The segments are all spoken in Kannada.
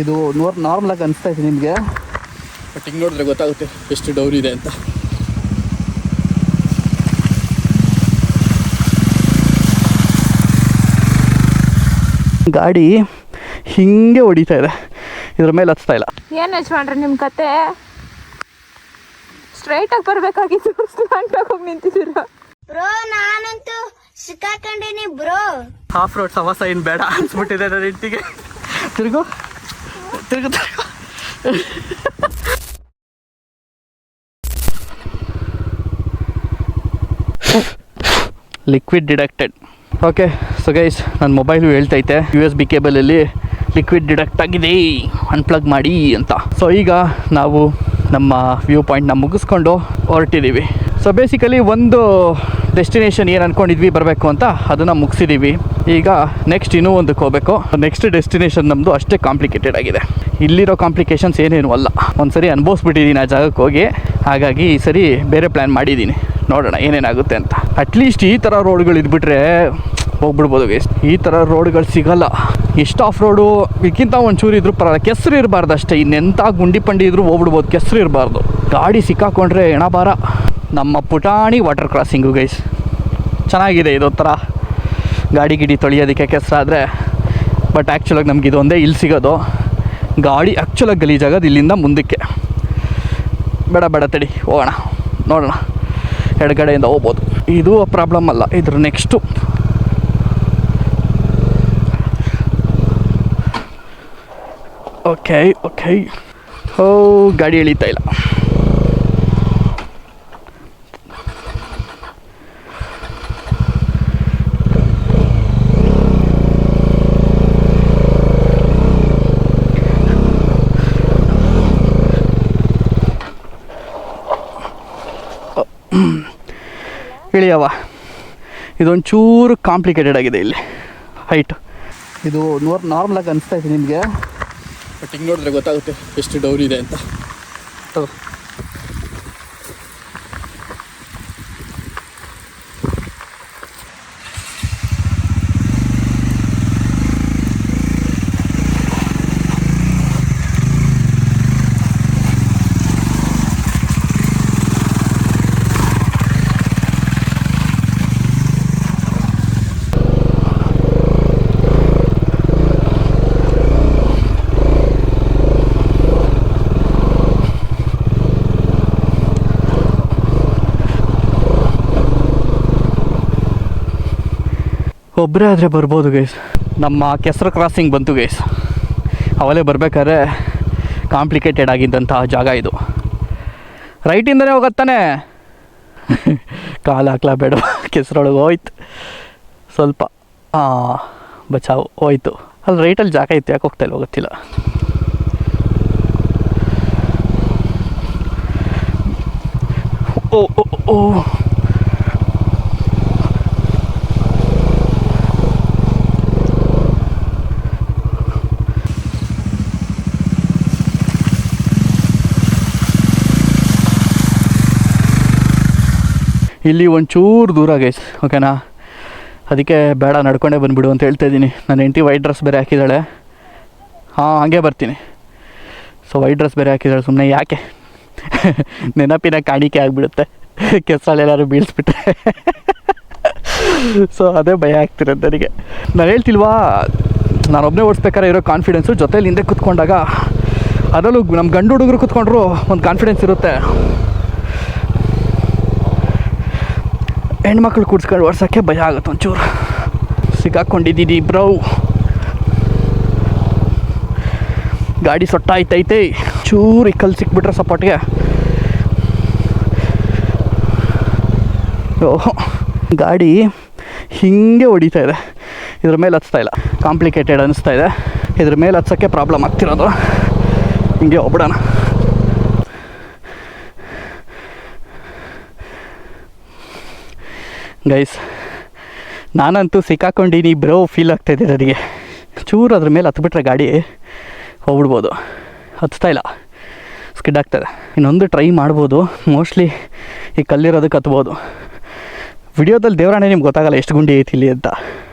ಇದು ನಾರ್ಮಲಾಗಿ ಅನಿಸ್ತಾ ಇದೆ ನಿಮಗೆ, ಬಟ್ ಹಿಂಗೆ ನೋಡಿದ್ರೆ ಗೊತ್ತಾಗುತ್ತೆ ಎಷ್ಟು ಡೌನ್ ಇದೆ ಅಂತ. ಗಾಡಿ ಹಿಂಗೆ ಹೊಡಿತಾ ಇದೆ, ಇದ್ರ ಮೇಲೆ ಹತ್ತಾ ಇಲ್ಲ. ಏನು ಯಜಮಾನ್ರೆ ನಿಮ್ಮ ಕತೆ? ಸ್ಟ್ರೈಟಾಗಿ ಬರಬೇಕಾಗಿತ್ತು, ಸ್ಲಾಂಟಾಗಿ ಹೋಗಿ ನಿಂತಿದ್ದೀರಾ ಬ್ರೋ. ನಾನಂತೂ ಸಿಕ್ಕಾಕೊಂಡಿನಿ ಬ್ರೋ. ಆಫ್ ರೋಡ್ ಸವಾಸ ಏನು ಬೇಡ ಅನ್ಸ್ಬಿಟ್ಟಿದೆ ನನ್ನ ಹೆಂಡತಿಗೆ. ತಿರುಗು ತಿರುಗು ತಿರುಗು. Liquid detected. Okay so guys, ನನ್ನ ಮೊಬೈಲು ಹೇಳ್ತೈತೆ USB ಕೇಬಲಲ್ಲಿ ಲಿಕ್ವಿಡ್ ಡಿಡಕ್ಟ್ ಆಗಿದೆ, ಅನ್ಪ್ಲಗ್ ಮಾಡಿ ಅಂತ. ಸೊ ಈಗ ನಾವು ನಮ್ಮ ವ್ಯೂ ಪಾಯಿಂಟ್ನ ಮುಗಿಸ್ಕೊಂಡು ಹೊರಟಿದ್ದೀವಿ. ಸೊ ಬೇಸಿಕಲಿ ಒಂದು ಡೆಸ್ಟಿನೇಷನ್ ಏನು ಅಂದ್ಕೊಂಡಿದ್ವಿ ಬರಬೇಕು ಅಂತ ಅದನ್ನು ಮುಗಿಸಿದ್ದೀವಿ. ಈಗ ನೆಕ್ಸ್ಟ್ ಇನ್ನೂ ಒಂದಕ್ಕೆ ಹೋಗಬೇಕು. ನೆಕ್ಸ್ಟ್ ಡೆಸ್ಟಿನೇಷನ್ ನಮ್ಮದು ಅಷ್ಟೇ ಕಾಂಪ್ಲಿಕೇಟೆಡ್ ಆಗಿದೆ. ಇಲ್ಲಿರೋ ಕಾಂಪ್ಲಿಕೇಶನ್ಸ್ ಏನೇನು ಅಲ್ಲ, ಒಂದು ಸರಿ ಅನುಭವಿಸ್ಬಿಟ್ಟಿದ್ದೀನಿ ಆ ಜಾಗಕ್ಕೆ ಹೋಗಿ. ಹಾಗಾಗಿ ಈ ಸರಿ ಬೇರೆ ಪ್ಲ್ಯಾನ್ ಮಾಡಿದ್ದೀನಿ, ನೋಡೋಣ ಏನೇನಾಗುತ್ತೆ ಅಂತ. ಅಟ್ಲೀಸ್ಟ್ ಈ ಥರ ರೋಡ್ಗಳು ಇದ್ಬಿಟ್ರೆ ಹೋಗ್ಬಿಡ್ಬೋದು ಗೈಸ್. ಈ ಥರ ರೋಡ್ಗಳು ಸಿಗಲ್ಲ. ಎಷ್ಟು ಆಫ್ ರೋಡು ಇದಕ್ಕಿಂತ ಒಂಚೂರು ಇದ್ರೂ ಪರವಾಗಿಲ್ಲ, ಕೆಸರು ಇರಬಾರ್ದು ಅಷ್ಟೇ. ಇನ್ನೆಂಥ ಗುಂಡಿ ಪಂಡಿ ಇದ್ರೂ ಹೋಗ್ಬಿಡ್ಬೋದು, ಕೆಸರು ಇರಬಾರ್ದು. ಗಾಡಿ ಸಿಕ್ಕಾಕೊಂಡ್ರೆ ಎಣಬಾರ. ನಮ್ಮ ಪುಟಾಣಿ ವಾಟರ್ ಕ್ರಾಸಿಂಗು ಗೈಸ್, ಚೆನ್ನಾಗಿದೆ ಇದೊಂಥರ ಗಾಡಿ ಗಿಡಿ ತೊಳೆಯೋದಕ್ಕೆ ಕೆಸರಾದರೆ. ಬಟ್ ಆ್ಯಕ್ಚುಲಾಗಿ ನಮ್ಗೆ ಇದೊಂದೇ ಇಲ್ಲಿ ಸಿಗೋದು. ಗಾಡಿ ಆ್ಯಕ್ಚುಲಾಗಿ ಗಲೀಜಾಗೋದು ಇಲ್ಲಿಂದ ಮುಂದಕ್ಕೆ. ಬೇಡ ಬೇಡ ತಡಿ, ಹೋಗೋಣ ನೋಡೋಣ, ಎಡಗಡೆಯಿಂದ ಹೋಗ್ಬೋದು. ಇದು ಪ್ರಾಬ್ಲಮ್ ಅಲ್ಲ, ಇದ್ರ ನೆಕ್ಸ್ಟು ಓಕೆ ಓಕೆ. ಗಾಡಿ ಎಳೀತಾ ಇಲ್ಲ. ಇಳಿಯವ, ಇದೊಂಚೂರು ಕಾಂಪ್ಲಿಕೇಟೆಡ್ ಆಗಿದೆ ಇಲ್ಲಿ ಹೈಟ್. ಇದು ನಾರ್ಮಲಾಗಿ ಅನಿಸ್ತಾ ಇದೆ ನಿಮಗೆ, ಬಟ್ ಹಿಂಗೆ ನೋಡಿದ್ರೆ ಗೊತ್ತಾಗುತ್ತೆ ಎಷ್ಟು ಡೌನ್ ಇದೆ ಅಂತ. ಒಬ್ಬರೇ ಆದರೆ ಬರ್ಬೋದು ಗೈಸ್. ನಮ್ಮ ಕೆಸರು ಕ್ರಾಸಿಂಗ್ ಬಂತು ಗೈಸ್, ಅವಲೇ ಬರಬೇಕಾದ್ರೆ ಕಾಂಪ್ಲಿಕೇಟೆಡ್ ಆಗಿದ್ದಂಥ ಜಾಗ ಇದು. ರೈಟಿಂದನೇ ಹೋಗತ್ತಾನೆ, ಕಾಲು ಹಾಕ್ಲಾ ಬೇಡ, ಕೆಸರೊಳಗೆ ಹೋಯ್ತು ಸ್ವಲ್ಪ. ಬಚಾವು ಹೋಯ್ತು. ಅಲ್ಲಿ ರೈಟಲ್ಲಿ ಜಾಗ ಇತ್ತು, ಯಾಕೆ ಹೋಗ್ತಾ ಇಲ್ಲ ಗೊತ್ತಿಲ್ಲ. ಓ ಓ ಓ ಇಲ್ಲಿ ಒಂಚೂರು ದೂರ ಗೈಸ್, ಓಕೆನಾ? ಅದಕ್ಕೆ ಬೇಡ ನಡ್ಕೊಂಡೇ ಬಂದುಬಿಡು ಅಂತ ಹೇಳ್ತಾ ಇದ್ದೀನಿ. ನನ್ನ ಹೆಂಡತಿ ವೈಟ್ ಡ್ರೆಸ್ ಬೇರೆ ಹಾಕಿದ್ದಾಳೆ. ಹಾಗೆ ಬರ್ತೀನಿ. ಸೊ ವೈಟ್ ಡ್ರೆಸ್ ಬೇರೆ ಹಾಕಿದ್ದಾಳೆ, ಸುಮ್ಮನೆ ಯಾಕೆ ನೆನಪಿನ ಕಾಣಿಕೆ ಆಗಿಬಿಡುತ್ತೆ ಕೆಸರಲ್ಲೆಲ್ಲರೂ ಬೀಳಿಸ್ಬಿಟ್ರೆ. ಸೊ ಅದೇ ಭಯ ಆಗ್ತಿರೋದು ನನಗೆ. ನಾನು ಹೇಳ್ತಿಲ್ವಾ, ನಾನೊಬ್ಬನೇ ಓಡಿಸ್ಬೇಕಾದ್ರೆ ಇರೋ ಕಾನ್ಫಿಡೆನ್ಸು ಜೊತೇಲಿ ಹಿಂದೆ ಕೂತ್ಕೊಂಡಾಗ, ಅದರಲ್ಲೂ ನಮ್ಮ ಗಂಡು ಹುಡುಗರು ಕೂತ್ಕೊಂಡ್ರು ಒಂದು ಕಾನ್ಫಿಡೆನ್ಸ್ ಇರುತ್ತೆ. ಹೆಣ್ಮಕ್ಳು ಕೂಡ್ಸ್ಕೊಂಡು ಓಡ್ಸೋಕ್ಕೆ ಭಯ ಆಗುತ್ತೆ ಒಂಚೂರು. ಸಿಕ್ಕಾಕೊಂಡಿದ್ದೀನಿ ಬ್ರೌ, ಗಾಡಿ ಸೊಟ್ಟಾಯ್ತೈತೆ. ಚೂರು ಕಲ್ಲು ಸಿಕ್ಬಿಟ್ರೆ ಸಪೋರ್ಟ್ಗೆ. ಓಹೋ, ಗಾಡಿ ಹಿಂಗೆ ಹೊಡಿತಾ ಇದೆ, ಇದ್ರ ಮೇಲೆ ಹತ್ತಾ ಇಲ್ಲ. ಕಾಂಪ್ಲಿಕೇಟೆಡ್ ಅನ್ನಿಸ್ತಾ ಇದೆ. ಇದ್ರ ಮೇಲೆ ಹತ್ಸೋಕ್ಕೆ ಪ್ರಾಬ್ಲಮ್ ಆಗ್ತಿರೋದು. ಹಿಂಗೆ ಹೋಗ್ಬಿಡೋಣ. ಗೈಸ್, ನಾನಂತೂ ಸಿಕ್ಕಾಕೊಂಡಿನಿ ಬ್ರೋ, ಫೀಲ್ ಆಗ್ತಾಯಿದೆ ನನಗೆ. ಚೂರು ಅದ್ರ ಮೇಲೆ ಹತ್ಬಿಟ್ರೆ ಗಾಡಿ ಹೋಗ್ಬಿಡ್ಬೋದು. ಹತ್ತಾ ಇಲ್ಲ, ಸ್ಕಿಡ್ ಆಗ್ತದೆ. ಇನ್ನೊಂದು ಟ್ರೈ ಮಾಡ್ಬೋದು, ಮೋಸ್ಟ್ಲಿ ಈ ಕಲ್ಲಿರೋದಕ್ಕೆ ಹತ್ಬೋದು. ವಿಡಿಯೋದಲ್ಲಿ ದೇವರಾಣೆ ನಿಮ್ಗೆ ಗೊತ್ತಾಗಲ್ಲ ಎಷ್ಟು ಗುಂಡಿ ಐತಿ ಇಲ್ಲಿ ಅಂತ.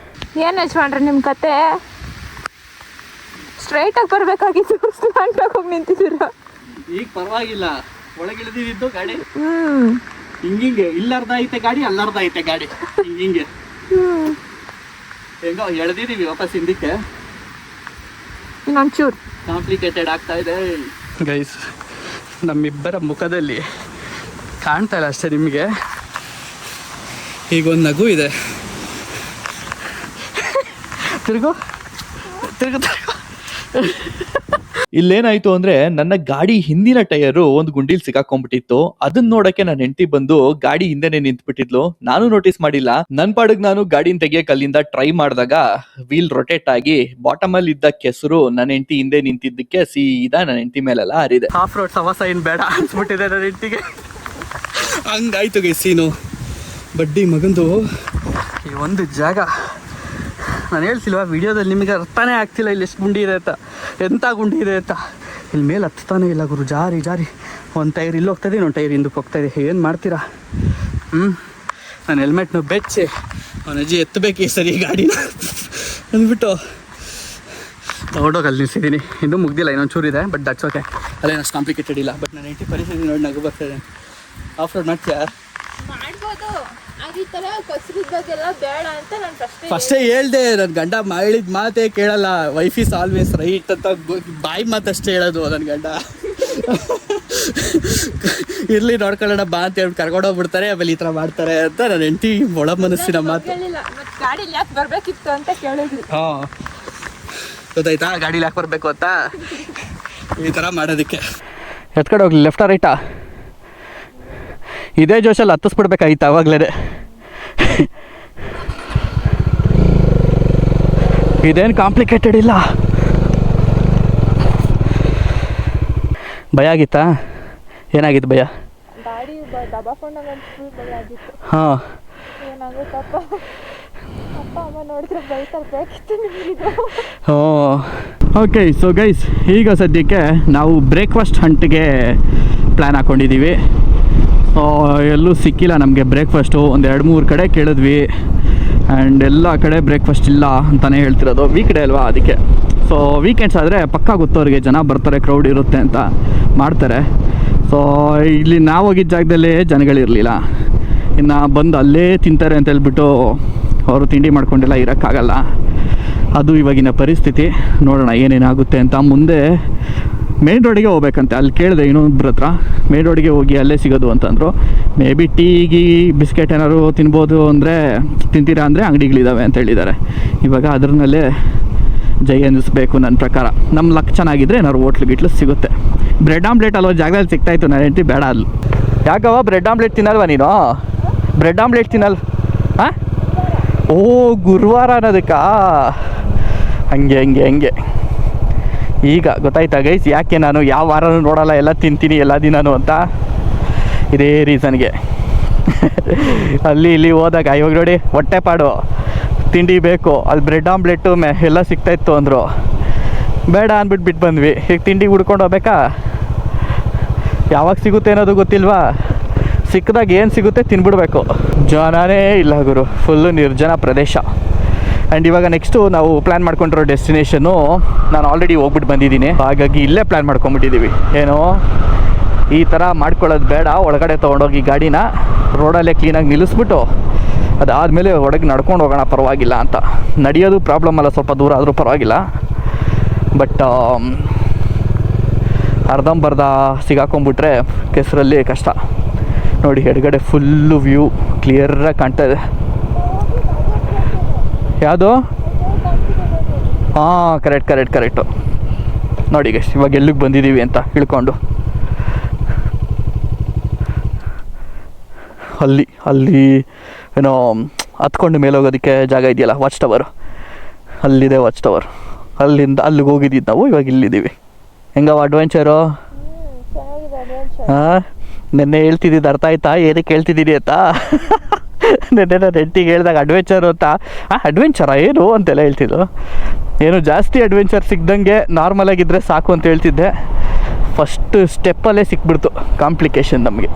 ಏನು ಯಜಮಾನ್ರೆ ನಿಮ್ಮ ಕತೆ? ಸ್ಟ್ರೈಟ್ ಆಗಿ ಬರ್ಬೇಕಾಗಿತ್ತು ಸ್ಲಾಂಟ್ ಆಗಿ ಹೋಗಿ ನಿಂತಿದ್ದೀರಾ. ಈಗ ಪರವಾಗಿಲ್ಲ, ಒಳಗಿಳಿದಿದ್ದು ಗಾಡಿ ಹ್ಮ್ ಹಿಂಗಿಂಗೆ ಇಲ್ಲರ್ಧ ಐತೆ ಗಾಡಿ, ಅಲ್ಲರ್ಧ ಐತೆ ಗಾಡಿ, ಹಿಂಗಿಂಗೆ ಹೆಂಗೋ ಎಳ್ದಿದೀವಿ ವಾಪಸ್ ಹಿಂದಕ್ಕೆ. ಇನ್ನೊಂಚೂರು ಕಾಂಪ್ಲಿಕೇಟೆಡ್ ಆಗ್ತಾ ಇದೆ ಗೈಸ್. ನಮ್ಮಿಬ್ಬರ ಮುಖದಲ್ಲಿ ಕಾಣ್ತಾ ಇಲ್ಲ ಅಷ್ಟೇ ನಿಮಗೆ, ಈಗೊಂದು ನಗು ಇದೆ. ತಿರುಗು ತಿರುಗು ತಿರುಗು. ಇಲ್ಲೇನಾಯ್ತು ಅಂದ್ರೆ ನನ್ನ ಗಾಡಿ ಹಿಂದಿನ ಟೈರು ಒಂದು ಗುಂಡಿಲ್ ಸಿಕ್ಕಾಕೊಂಡ್ಬಿಟ್ಟಿತ್ತು. ಅದನ್ನ ನೋಡಕ್ಕೆ ನನ್ನ ಹೆಂಡತಿ ಬಂದು ಗಾಡಿ ಹಿಂದೆನೆ ನಿಂತ್ಬಿಟ್ಟಿದ್ಲು. ನಾನು ನೋಟಿಸ್ ಮಾಡಿಲ್ಲ. ನನ್ ಪಾಡಿಗೆ ನಾನು ಗಾಡಿನ ತೆಗಿಯಕ್ ಅಲ್ಲಿಂದ ಟ್ರೈ ಮಾಡಿದಾಗ ವೀಲ್ ರೊಟೇಟ್ ಆಗಿ ಬಾಟಮ್ ಅಲ್ಲಿ ಇದ್ದ ಕೆಸರು ನನ್ನ ಹೆಂಡತಿ ಹಿಂದೆ ನಿಂತಿದ್ದಕ್ಕೆ ಸೀದಾ ನನ್ನ ಹೆಂಡತಿ ಮೇಲೆಲ್ಲ ಹರಿದೆ. ಆಫ್ ರೋಡ್ ಸವಾಸ ಏನು ಬೇಡ ಅನ್ಸ್ಬಿಟ್ಟಿದೆ ನನ್ನ ಹೆಂಡತಿಗೆ. ಹಂಗಾಯ್ತು ಗೈ ಸೀನು. ಬಡ್ಡಿ ಮಗಂದು ಈ ಒಂದು ಜಾಗ ನಾನು ಹೇಳ್ತಿಲ್ವಾ ವಿಡಿಯೋದಲ್ಲಿ, ನಿಮಗೆ ಅರ್ಥನೇ ಆಗ್ತಿಲ್ಲ ಇಲ್ಲಿ ಎಷ್ಟು ಗುಂಡಿ ಇದೆ ಅಂತ, ಎಂಥ ಗುಂಡಿ ಇದೆ ಅಂತ. ಇಲ್ಲಿ ಮೇಲೆ ಹತ್ತಾನೇ ಇಲ್ಲ ಗುರು, ಜಾರಿ ಜಾರಿ. ಒಂದು ಟೈರ್ ಇಲ್ಲಿ ಹೋಗ್ತಾಯಿದೆ, ಇನ್ನೊಂದು ಟೈರ್ ಹಿಂದಕ್ಕೆ ಹೋಗ್ತಾಯಿದೆ. ಏನು ಮಾಡ್ತೀರಾ? ನಾನು ಹೆಲ್ಮೆಟ್ನ ಬೆಚ್ಚಿ ಅವನ ಅಜ್ಜಿ ಎತ್ತಬೇಕು ಈ ಸರಿ ಗಾಡಿನ ಅಂದ್ಬಿಟ್ಟು ಹೊರಡೋಗಿ ಅಲ್ಲಿ ನಿಲ್ಸಿದ್ದೀನಿ. ಇನ್ನೂ ಮುಗ್ದಿಲ್ಲ, ಇನ್ನೊಂದು ಚೂರಿದೆ, ಬಟ್ ದಟ್ಸ್ ಓಕೆ. ಅಲ್ಲೇನಷ್ಟು ಕಾಂಪ್ಲಿಕೇಟೆಡ್ ಇಲ್ಲ. ಬಟ್ ನನ್ನ ಹೆಂಡತಿ ಪರಿಸ್ಥಿತಿ ನೋಡಿ ನಗು ಬರ್ತಾಯಿದೆ. ಆಫ್ ರೋಡ್ ಮಾಡ್ತೀಯಾ? ಮಾಡ್ಬೋದು. ಅದು ಈ ಥರ ಕಸರಿದ ಬಗ್ಗೆಲ್ಲ ಬೇಡ ಅಂತ ನಾನು ಫಸ್ಟೇ ಹೇಳ್ದೆ, ನನ್ನ ಗಂಡ ಮಾಡಿದ ಮಾತೇ ಕೇಳಲ್ಲ. ವೈಫ್ ಈಸ್ ಆಲ್ವೇಸ್ ರೈಟ್ ಅಂತ ಬಾಯಿ ಮಾತಷ್ಟೇ ಹೇಳೋದು ನನ್ನ ಗಂಡ. ಇರಲಿ ನೋಡ್ಕೊಳ್ಳೋಣ ಬಾ ಅಂತ ಹೇಳ್ಬಿಟ್ಟು ಕರ್ಕೊಂಡೋಗ್ಬಿಡ್ತಾರೆ, ಆಮೇಲೆ ಈ ಥರ ಮಾಡ್ತಾರೆ ಅಂತ ನನ್ನ ಹೆಂಡತಿ ಒಳ ಮನಸ್ಸಿನ ಮಾತು. ಕೇಳಿಲ್ಲ. ಮತ್ತು ಗಾಡೀಲಿ ಯಾಕೆ ಬರಬೇಕಿತ್ತು ಅಂತ ಕೇಳಿದ್ವಿ. ಹಾಂ ಗೊತ್ತಾಯ್ತಾ, ಗಾಡೀಲಿ ಯಾಕೆ ಬರಬೇಕು ಅಂತ ಈ ಥರ ಮಾಡೋದಕ್ಕೆ. ಎತ್ಕಡೆ ಹೋಗ್ಲಿ, ಲೆಫ್ಟಾ ರೈಟಾ? ಇದೇ ಜೋಶಲ್ಲಿ ಹತ್ತಿಸ್ಬಿಡ್ಬೇಕಾಗಿತ್ತು ಅವಾಗಲೇ. ಇದೇನು ಕಾಂಪ್ಲಿಕೇಟೆಡ್ ಇಲ್ಲ. ಭಯ ಆಗಿತ್ತಾ? ಏನಾಗಿತ್ತು ಭಯ? ಗಾಡಿ ದಬಾಕೊಂಡಾಗ ಫುಲ್ ಭಯ ಆಗಿತ್ತು. ಹಾಂ, ಏನಾಗುತ್ತಪ್ಪ, ಅಪ್ಪ ಅಮ್ಮ ನೋಡಿದ್ರೆ ಬೈತರ್ಬೇಕಿತ್ತು ನಿಮಗಿದು. ಹೋ ಓಕೆ. ಸೊ ಗೈಸ್, ಈಗ ಸದ್ಯಕ್ಕೆ ನಾವು ಬ್ರೇಕ್ಫಾಸ್ಟ್ ಹಂಟ್ಗೆ ಪ್ಲ್ಯಾನ್ ಹಾಕ್ಕೊಂಡಿದ್ದೀವಿ. ಎಲ್ಲೂ ಸಿಕ್ಕಿಲ್ಲ ನಮಗೆ ಬ್ರೇಕ್ಫಾಸ್ಟು. ಒಂದು 2-3 ಕಡೆ ಕೇಳಿದ್ವಿ, ಆ್ಯಂಡ್ ಎಲ್ಲ ಕಡೆ ಬ್ರೇಕ್ಫಾಸ್ಟ್ ಇಲ್ಲ ಅಂತಲೇ ಹೇಳ್ತಿರೋದು. ವೀಕ್ ಡೇ ಅಲ್ವಾ, ಅದಕ್ಕೆ. ಸೊ ವೀಕೆಂಡ್ಸ್ ಆದರೆ ಪಕ್ಕ ಗೊತ್ತವ್ರಿಗೆ, ಜನ ಬರ್ತಾರೆ, ಕ್ರೌಡ್ ಇರುತ್ತೆ ಅಂತ ಮಾಡ್ತಾರೆ. ಸೊ ಇಲ್ಲಿ ನಾವು ಹೋಗಿದ್ದ ಜಾಗದಲ್ಲೇ ಜನಗಳಿರಲಿಲ್ಲ. ಇನ್ನು ಬಂದು ಅಲ್ಲೇ ತಿಂತಾರೆ ಅಂತ ಹೇಳ್ಬಿಟ್ಟು ಅವರು ತಿಂಡಿ ಮಾಡ್ಕೊಂಡೆಲ್ಲ ಇರೋಕ್ಕಾಗಲ್ಲ. ಅದು ಇವಾಗಿನ ಪರಿಸ್ಥಿತಿ. ನೋಡೋಣ ಏನೇನಾಗುತ್ತೆ ಅಂತ. ಮುಂದೆ ಮೇನ್ ರೋಡಿಗೆ ಹೋಗ್ಬೇಕಂತೆ. ಅಲ್ಲಿ ಕೇಳಿದೆ ಇನ್ನೊಬ್ಬರ ಹತ್ರ, ಮೇನ್ ರೋಡಿಗೆ ಹೋಗಿ ಅಲ್ಲೇ ಸಿಗೋದು ಅಂತಂದರು. ಮೇ ಬಿ ಟೀಗಿ ಬಿಸ್ಕೆಟ್ ಏನಾದ್ರು ತಿನ್ಬೋದು ಅಂದರೆ, ತಿಂತೀರಾ ಅಂದರೆ ಅಂಗಡಿಗಳಿದ್ದಾವೆ ಅಂತ ಹೇಳಿದ್ದಾರೆ. ಇವಾಗ ಅದ್ರನ್ನಲ್ಲೇ ಜೈ ಅನ್ನಿಸ್ಬೇಕು ನನ್ನ ಪ್ರಕಾರ. ನಮ್ಮ ಲಕ್ ಚೆನ್ನಾಗಿದ್ದರೆ ಏನಾದ್ರು ಹೋಟ್ಲು ಸಿಗುತ್ತೆ. ಬ್ರೆಡ್ ಆಮ್ಲೆಟ್ ಅಲ್ವ ಜಾಗದಲ್ಲಿ ಸಿಗ್ತಾಯಿತ್ತು. ನನ್ನ ಹೆಂಡತಿ ಬೇಡ ಅಲ್ಲಿ. ಯಾಕವ ಬ್ರೆಡ್ ಆಮ್ಲೆಟ್ ತಿನ್ನಲ್ವಾ ನೀನು? ಬ್ರೆಡ್ ಆಮ್ಲೆಟ್ ತಿನ್ನಲ್? ಹಾಂ, ಓ ಗುರುವಾರ ಅನ್ನೋದಕ್ಕಾ? ಹಂಗೆ ಈಗ ಗೊತ್ತಾಯ್ತಾ ಗೈಸ್, ಯಾಕೆ ನಾನು ಯಾವ ವಾರನೂ ನೋಡಲ್ಲ, ಎಲ್ಲ ತಿಂತೀನಿ ಎಲ್ಲ ದಿನನೂ ಅಂತ? ಇದೇ ರೀಸನ್ಗೆ. ಅಲ್ಲಿ ಇಲ್ಲಿ ಹೋದಾಗ ಇವಾಗ ನೋಡಿ ಹೊಟ್ಟೆಪಾಡು, ತಿಂಡಿ ಬೇಕು. ಅಲ್ಲಿ ಬ್ರೆಡ್ ಆಮ್ಲೆಟು ಎಲ್ಲ ಸಿಗ್ತಾಯಿತ್ತು ಅಂದರು. ಬೇಡ ಅಂದ್ಬಿಟ್ಟು ಬಿಟ್ಟು ಬಂದ್ವಿ. ಈಗ ತಿಂಡಿ ಹುಡ್ಕೊಂಡು ಹೋಗ್ಬೇಕಾ? ಯಾವಾಗ ಸಿಗುತ್ತೆ ಅನ್ನೋದು ಗೊತ್ತಿಲ್ವಾ? ಸಿಕ್ಕಿದಾಗ ಏನು ಸಿಗುತ್ತೆ ತಿನ್ಬಿಡ್ಬೇಕು. ಜನನೇ ಇಲ್ಲ ಗುರು, ಫುಲ್ಲು ನಿರ್ಜನ ಪ್ರದೇಶ. ಆ್ಯಂಡ್ ಇವಾಗ ನೆಕ್ಸ್ಟು ನಾವು ಪ್ಲ್ಯಾನ್ ಮಾಡ್ಕೊಂಡಿರೋ ಡೆಸ್ಟಿನೇಷನ್ನು ನಾನು ಆಲ್ರೆಡಿ ಹೋಗ್ಬಿಟ್ಟು ಬಂದಿದ್ದೀನಿ. ಹಾಗಾಗಿ ಇಲ್ಲೇ ಪ್ಲ್ಯಾನ್ ಮಾಡ್ಕೊಂಬಿಟ್ಟಿದ್ದೀವಿ. ಏನೋ ಈ ಥರ ಮಾಡ್ಕೊಳ್ಳೋದು ಬೇಡ, ಒಳಗಡೆ ತೊಗೊಂಡೋಗಿ ಗಾಡಿನ ರೋಡಲ್ಲೇ ಕ್ಲೀನಾಗಿ ನಿಲ್ಲಿಸ್ಬಿಟ್ಟು ಅದಾದಮೇಲೆ ಒಳಗೆ ನಡ್ಕೊಂಡು ಹೋಗೋಣ, ಪರವಾಗಿಲ್ಲ ಅಂತ. ನಡೆಯೋದು ಪ್ರಾಬ್ಲಮ್ ಅಲ್ಲ, ಸ್ವಲ್ಪ ದೂರ ಆದರೂ ಪರವಾಗಿಲ್ಲ. ಬಟ್ ಅರ್ಧಂಬರ್ಧ ಸಿಗಾಕೊಂಡ್ಬಿಟ್ರೆ ಕೆಸರಲ್ಲಿ ಕಷ್ಟ. ನೋಡಿ ಎಡಗಡೆ ಫುಲ್ಲು ವ್ಯೂ ಕ್ಲಿಯರಾಗಿ ಕಾಣ್ತಾ ಇದೆ. ಯಾವುದು? ಹಾಂ, ಕರೆಕ್ಟು. ನೋಡಿ ಗೈಸ್, ಇವಾಗ ಎಲ್ಲಿಗೆ ಬಂದಿದ್ದೀವಿ ಅಂತ ಇಳ್ಕೊಂಡು. ಅಲ್ಲಿ ಏನೋ ಹತ್ಕೊಂಡು ಮೇಲೆ ಹೋಗೋದಕ್ಕೆ ಜಾಗ ಇದೆಯಲ್ಲ, ವಾಚ್ ಟವರು. ಅಲ್ಲಿದೆ ವಾಚ್ ಟವರ್. ಅಲ್ಲಿಂದ ಅಲ್ಲಿಗೆ ಹೋಗಿದ್ದಿದ್ದು ನಾವು. ಇವಾಗ ಇಲ್ಲಿದ್ದೀವಿ. ಹೆಂಗವ ಅಡ್ವೆಂಚರು? ಹಾಂ, ನೆನ್ನೆ ಹೇಳ್ತಿದ್ದಿದ್ದು ಅರ್ಥ ಆಯ್ತಾ ಏನಕ್ಕೆ ಹೇಳ್ತಿದ್ದೀನಿ ಅಂತ? ನೆನ್ನೆ ನಾನು ಹೆಂಡತಿಗೆ ಹೇಳಿದಾಗ ಅಡ್ವೆಂಚರು ಅಂತ. ಅಡ್ವೆಂಚರಾ ಏನು ಅಂತೆಲ್ಲ ಹೇಳ್ತಿದ್ದು. ಏನು ಜಾಸ್ತಿ ಅಡ್ವೆಂಚರ್ ಸಿಗ್ದಂಗೆ ನಾರ್ಮಲಾಗಿದ್ದರೆ ಸಾಕು ಅಂತ ಹೇಳ್ತಿದ್ದೆ. ಫಸ್ಟ್ ಸ್ಟೆಪ್ಪಲ್ಲೇ ಸಿಕ್ಬಿಡ್ತು ಕಾಂಪ್ಲಿಕೇಶನ್ ನಮಗೆ.